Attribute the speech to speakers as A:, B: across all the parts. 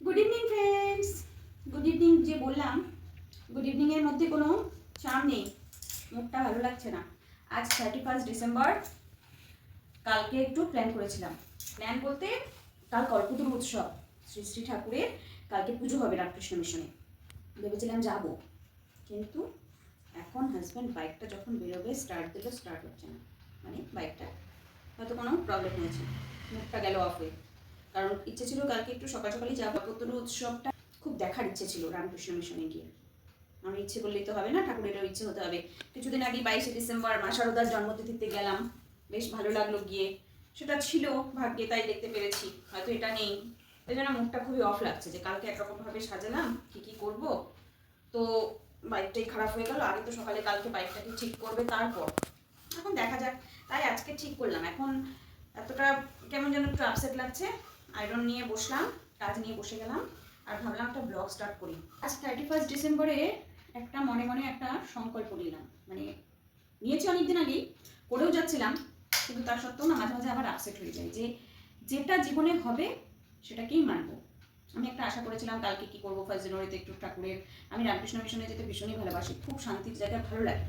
A: Good evening friends. Good evening যে বললাম, good ইভিনিংয়ের মধ্যে কোনো চাম নেই, মুখটা ভালো লাগছে না। আজ 31 ডিসেম্বর। কালকে একটু প্ল্যান করেছিলাম, প্ল্যান বলতে কাল কল্পতরু উৎসব, শ্রী শ্রী ঠাকুরের কালকে পুজো হবে রামকৃষ্ণ মিশনে। ভেবেছিলাম যাব, কিন্তু এখন হাজব্যান্ড বাইকটা যখন বেরোবে স্টার্ট দিল, স্টার্ট হচ্ছে না। মানে বাইকটা হয়তো কোনো প্রবলেম হয়েছে, মুখটা গেল অফ হয়ে। কারণ ইচ্ছে ছিল কালকে একটু সকাল সকালই যাবো, কল্পতরু উৎসবটা খুব দেখার ইচ্ছে ছিল রামকৃষ্ণ মিশনে গিয়ে। আমি ইচ্ছে করলেই তো হবে না, ঠাকুরেরও ইচ্ছে হতে হবে। কিছুদিন আগে 22 ডিসেম্বর মা শারদার জন্মতিথিতে গেলাম, বেশ ভালো লাগলো গিয়ে। সেটা ছিল ভাগ্যে, তাই দেখতে পেরেছি, হয়তো এটা নেই। এই জন্য মুখটা খুবই অফ লাগছে যে কালকে একরকমভাবে সাজালাম, কী করবো, তো বাইকটাই খারাপ হয়ে গেল। আগে তো সকালে কালকে বাইকটাকে ঠিক করবে, তারপর এখন দেখা যাক। তাই আজকে ঠিক করলাম। এখন এতটা কেমন যেন একটু আপসেট লাগছে। আয়রন নিয়ে বসলাম, কাজ নিয়ে বসে গেলাম, আর ভাবলাম একটা ব্লগ স্টার্ট করি। আজ 31 ডিসেম্বরে একটা মনে মনে একটা সংকল্প নিলাম, মানে নিয়েছি অনেকদিন আগেই, করেও যাচ্ছিলাম, কিন্তু তার সত্ত্বেও না মাঝে মাঝে আবার আপসেট হয়ে যায় যে যেটা জীবনে হবে সেটাকেই মানবো। আমি একটা আশা করেছিলাম কালকে কি করবো, 1 জানুয়ারিতে একটু ঠাকুরের, আমি রামকৃষ্ণ মিশনে যেতে ভীষণই ভালোবাসি, খুব শান্তির জায়গা, ভালো লাগে।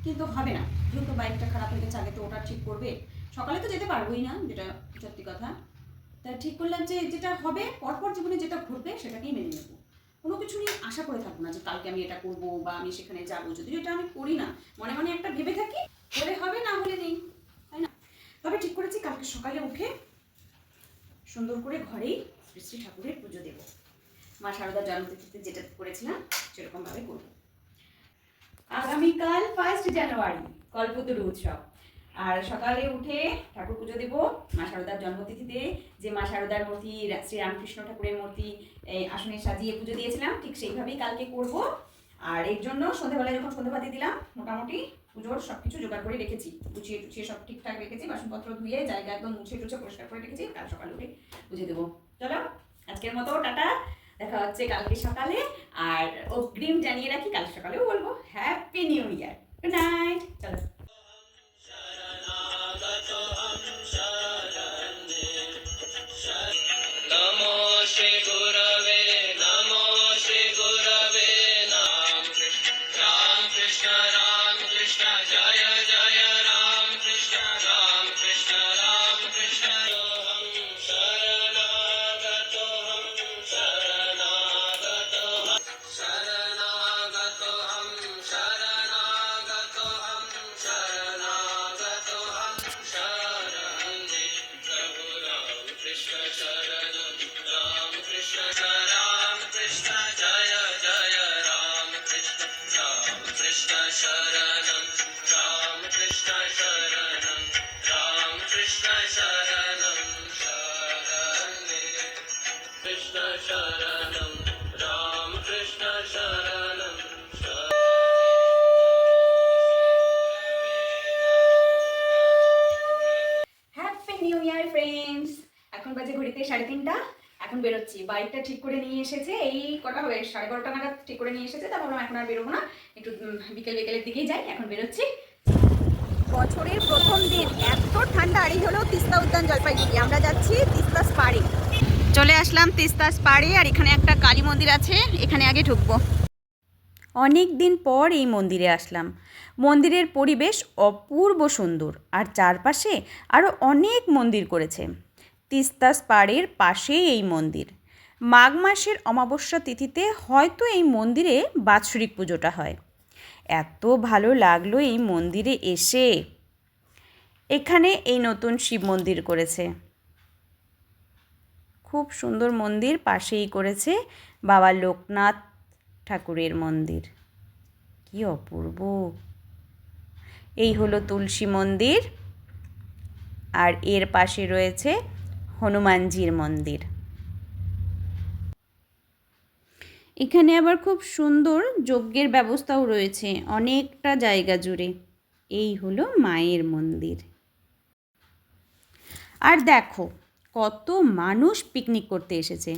A: কিন্তু হবে না, যেহেতু বাইকটা খারাপ হয়ে গেছে, আগে তো ওটা ঠিক করবে। সকালে তো যেতে পারবোই না, যেটা সত্যি কথা। তা ঠিক করলাম যে যেটা হবে, পরপর জীবনে যেটা ঘটবে সেটাকেই মেনে নেবো। কোনো কিছু নিয়ে আশা করে থাকবো না যে কালকে আমি এটা করবো বা আমি সেখানে যাবো, যদিও এটা আমি করি না, মনে মনে একটা ভেবে থাকি, হলে হবে, না হলে নেই, তাই না? তবে ঠিক করেছি কালকে সকালে উঠে সুন্দর করে ঘরেই শ্রী শ্রী ঠাকুরের পুজো দেবো। মা শারদার জন্মতিথিতে যেটা করেছিলাম সেরকমভাবে করবো। আগামীকাল 1 জানুয়ারি কল্পতরু উৎসব, আর সকালে উঠে ঠাকুর পুজো দেব মা শারদার জন্মতিথিতে। যে মা শারদার মূর্তি, শ্রী রামকৃষ্ণ ঠাকুরের মূর্তি আসনে সাজিয়ে পুজো দিয়েছিলাম, ঠিক সেইভাবেই কালকে করব। আর এর জন্য সন্ধ্যাবেলায় যখন সন্ধ্যাবাতি দিলাম, মোটামুটি পুজোর সব কিছু জোগাড় করে রেখেছি, গুছিয়ে টুছিয়ে সব ঠিকঠাক রেখেছি, বাসনপত্র ধুয়ে জায়গা একদম মুছে টুছে পরিষ্কার করে রেখেছি। কাল সকালে উঠে পুজো দেবো। চলো আজকের মতো টাটা, দেখা হচ্ছে কালকে সকালে। আর অগ্রিম জানিয়ে রাখি, কাল সকালেও বলবো হ্যাপি নিউ ইয়ার। Good night. চলো। নমো শ্রী গুরবে, নমো শ্রী গুরবে। রাম কৃষ্ণ রাম কৃষ্ণ জয় জয় রাম কৃষ্ণ, রাম কৃষ্ণ রাম কৃষ্ণ। হম শরণাগত, হম শরণাগত, শরণাগত, হম শরণাগত, হম শরণাগত, হম শরণে প্রভু রাম কৃষ্ণ শরণম, রাম কৃষ্ণ রাম কৃষ্ণ জয় জয় রাম কৃষ্ণ, রাম কৃষ্ণ শরণম, রাম কৃষ্ণ শরণম, রাম কৃষ্ণ শরণম শরণে, কৃষ্ণ শরণম, রাম কৃষ্ণ শরণম শরণে। Happy new year friends. এখন বাজে ঘড়িতে 3:30, এখন বেরোচ্ছি। বাইকটা ঠিক করে নিয়ে এসেছে, এই কটা হবে, 12:30 নাগাদ ঠিক করে নিয়ে এসেছে। তা ভাবলাম এখন আর বেরোবো না, একটু বিকেলের দিকেই যাই। এখন বেরোচ্ছি। বছরের প্রথম দিন, এত ঠান্ডা, আর এই হলো তিস্তা উদ্যান জলপাইগুড়ি। আমরা যাচ্ছি তিস্তাস পাড়ে। চলে আসলাম তিস্তাস পাড়ে, আর এখানে একটা কালী মন্দির আছে, এখানে আগে ঢুকবো। অনেক দিন পর এই মন্দিরে আসলাম। মন্দিরের পরিবেশ অপূর্ব সুন্দর, আর চারপাশে আরও অনেক মন্দির করেছে। তিস্তাস পাড়ের পাশেই এই মন্দির। মাঘ মাসের অমাবস্যা তিথিতে হয়তো এই মন্দিরে বাৎসরিক পুজোটা হয়। এত ভালো লাগলো এই মন্দিরে এসে। এখানে এই নতুন শিব মন্দির করেছে, খুব সুন্দর মন্দির। পাশেই করেছে বাবা লোকনাথ ঠাকুরের মন্দির, কি অপূর্ব। এই হলো তুলসী মন্দির, আর এর পাশে রয়েছে হনুমানজির মন্দির। এখানে আবার খুব সুন্দর যজ্ঞের ব্যবস্থাও রয়েছে অনেকটা জায়গা জুড়ে। এই হলো মায়ের মন্দির। আর দেখো কত মানুষ পিকনিক করতে এসেছে।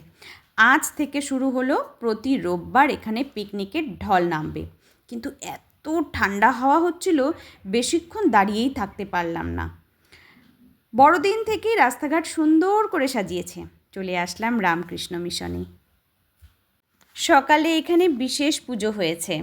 A: আজ থেকে শুরু হলো, প্রতি রোববার এখানে পিকনিকের ঢল নামবে। কিন্তু এত ঠান্ডা হাওয়া হচ্ছিল, বেশিক্ষণ দাঁড়িয়েই থাকতে পারলাম না। বড়দিন থেকেই রাস্তাঘাট সুন্দর করে সাজিয়েছে। চলে আসলাম রামকৃষ্ণ মিশনে। সকালে এখানে বিশেষ পুজো হয়েছে।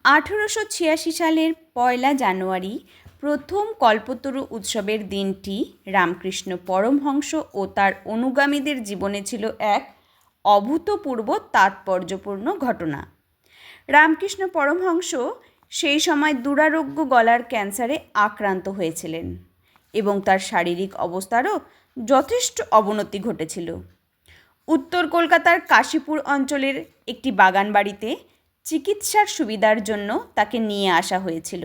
A: 1886 সালের 1 জানুয়ারি প্রথম কল্পতরু উৎসবের দিনটি রামকৃষ্ণ পরমহংস ও তার অনুগামীদের জীবনে ছিল এক অভূতপূর্ব তাৎপর্যপূর্ণ ঘটনা। রামকৃষ্ণ পরমহংস সেই সময় দুরারোগ্য গলার ক্যান্সারে আক্রান্ত হয়েছিলেন এবং তার শারীরিক অবস্থারও যথেষ্ট অবনতি ঘটেছিল। উত্তর কলকাতার কাশীপুর অঞ্চলের একটি বাগান বাড়িতে চিকিৎসার সুবিধার জন্য তাকে নিয়ে আসা হয়েছিল।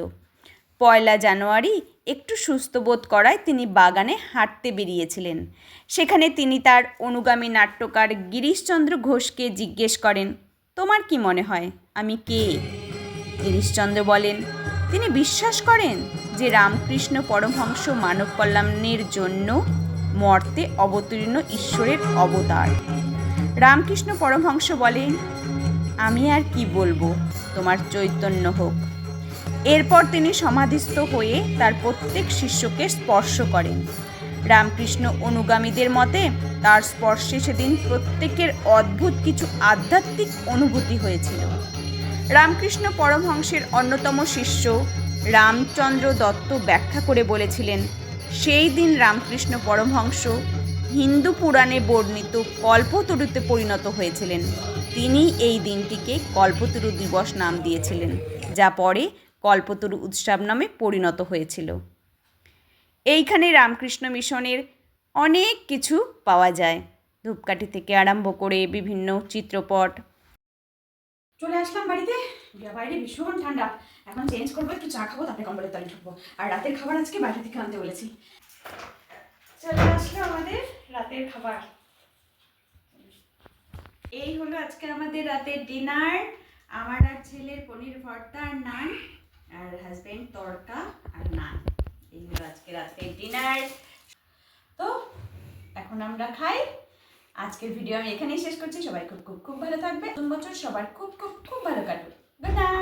A: 1 জানুয়ারি একটু সুস্থ বোধ করায় তিনি বাগানে হাঁটতে বেরিয়েছিলেন। সেখানে তিনি তার অনুগামী নাট্যকার গিরিশচন্দ্র ঘোষকে জিজ্ঞেস করেন, তোমার কি মনে হয় আমি কে? গিরিশচন্দ্র বলেন, তিনি বিশ্বাস করেন যে রামকৃষ্ণ পরমহংস মানব কল্যাণের জন্য মর্তে অবতীর্ণ ঈশ্বরের অবতার। রামকৃষ্ণ পরমহংস বলেন, আমি আর কি বলবো, তোমার চৈতন্য হোক। এরপর তিনি সমাধিস্থ হয়ে তার প্রত্যেক শিষ্যকে স্পর্শ করেন। রামকৃষ্ণ অনুগামীদের মতে তার স্পর্শে সেদিন প্রত্যেকের অদ্ভুত কিছু আধ্যাত্মিক অনুভূতি হয়েছিল। রামকৃষ্ণ পরমহংসের অন্যতম শিষ্য রামচন্দ্র দত্ত ব্যাখ্যা করে বলেছিলেন, সেই দিন রামকৃষ্ণ পরমহংস হিন্দু পুরাণে বর্ণিত কল্পতরুতে পরিণত হয়েছিলেন। তিনি এই দিনটিকে কল্পতরু দিবস নাম দিয়েছিলেন, যা পরে কল্পতরু উৎসব নামে পরিণত হয়েছিল। এইখানে রামকৃষ্ণ মিশনের অনেক কিছু পাওয়া যায়, ধূপকাঠি থেকে আরম্ভ করে বিভিন্ন চিত্রপট। চলে আসলাম বাড়িতে, বাইরে ভীষণ ঠান্ডা। এখন চেঞ্জ করবো, একটু চা খাবো, তারপরে কম্বলের তলায় ঢুকবো। আর রাতের খাবার আজকে বাইরে থেকে আনতে বলেছি। চলে আসলো আমাদের রাতের খাবার। এই হলো আজকে আমাদের রাতের ডিনার। আমার আর ছেলের পনির ভর্তা আর নান, আর হাজবেন্ড তড়কা আর নান। এই হলো আজকে রাতের ডিনার। তো এখন আমরা খাই। আজকের ভিডিও আমি এখানেই শেষ করছি। সবাই খুব খুব খুব ভালো থাকবে। নতুন বছর সবার খুব খুব খুব ভালো কাটুক। Good night.